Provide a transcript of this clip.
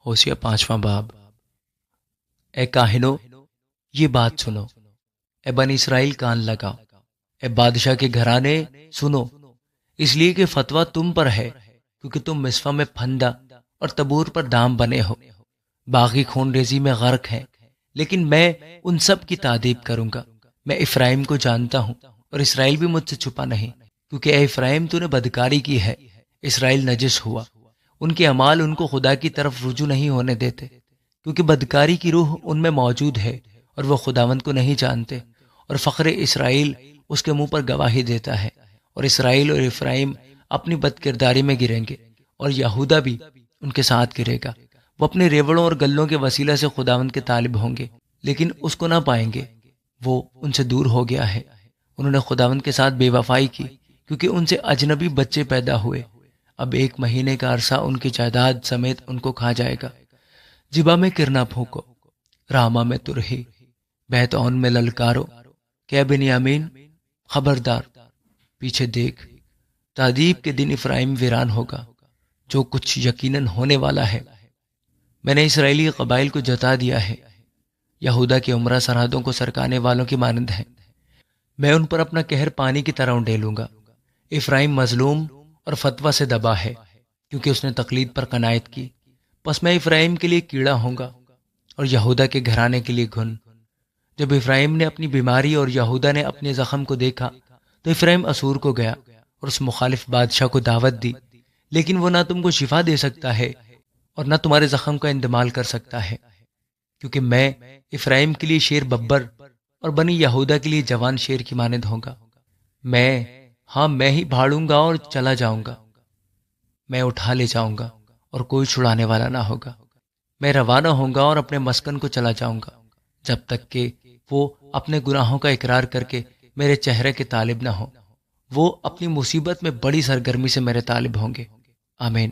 ہوشیہ 5واں باب۔ اے کاہنو، یہ بات سنو، اے بنی اسرائیل کان لگاؤ، اے بادشاہ کے گھرانے سنو، اس لیے کہ فتویٰ تم پر ہے، کیونکہ تم مصفا میں پھندا اور تبور پر دام بنے ہو، باغی خون ریزی میں غرق ہیں، لیکن میں ان سب کی تعدیب کروں گا۔ میں افرایم کو جانتا ہوں اور اسرائیل بھی مجھ سے چھپا نہیں، کیونکہ اے افرایم تو نے بدکاری کی ہے، اسرائیل نجس ہوا، ان کے اعمال ان کو خدا کی طرف رجوع نہیں ہونے دیتے، کیونکہ بدکاری کی روح ان میں موجود ہے اور وہ خداوند کو نہیں جانتے، اور فخر اسرائیل اس کے منہ پر گواہی دیتا ہے، اور اسرائیل اور افرایم اپنی بد کرداری میں گریں گے، اور یہودا بھی ان کے ساتھ گرے گا۔ وہ اپنے ریوڑوں اور گلوں کے وسیلہ سے خداوند کے طالب ہوں گے، لیکن اس کو نہ پائیں گے، وہ ان سے دور ہو گیا ہے۔ انہوں نے خداوند کے ساتھ بے وفائی کی، کیونکہ ان سے اجنبی بچے پیدا ہوئے۔ اب 1 مہینے کا عرصہ ان کی جائیداد سمیت ان کو کھا جائے گا۔ جبا میں کرنا پھونکو، راما میں ترہی، بیت اون میں للکارو، کہ بنیامین خبردار، پیچھے دیکھ، تعدیب کے دن افرایم ویران ہوگا، جو کچھ یقیناً ہونے والا ہے۔ میں نے اسرائیلی قبائل کو جتا دیا ہے، یہودا کے عمرہ سرحدوں کو سرکانے والوں کی مانند ہیں، میں ان پر اپنا قہر پانی کی طرح انڈیلوں گا۔ افرایم مظلوم اور فتویٰ سے دبا ہے، کیونکہ اس نے تقلید پر قناعت کی، پس میں افرایم کے لیے کیڑا ہوں گا اور یہودا کے گھرانے کے لیے گھن۔ جب افرایم نے اپنی بیماری اور یہودا نے اپنے زخم کو دیکھا تو افرایم اسور کو گیا اور اس مخالف بادشاہ کو دعوت دی، لیکن وہ نہ تم کو شفا دے سکتا ہے اور نہ تمہارے زخم کا اندمال کر سکتا ہے، کیونکہ میں افرایم کے لیے شیر ببر اور بنی یہودا کے لیے جوان شیر کی مانند ہوں گا۔ میں ہی بھاڑوں گا اور چلا جاؤں گا، میں اٹھا لے جاؤں گا اور کوئی چھڑانے والا نہ ہوگا۔ میں روانہ ہوں گا اور اپنے مسکن کو چلا جاؤں گا، جب تک کہ وہ اپنے گناہوں کا اقرار کر کے میرے چہرے کے طالب نہ ہو۔ وہ اپنی مصیبت میں بڑی سرگرمی سے میرے طالب ہوں گے۔ آمین۔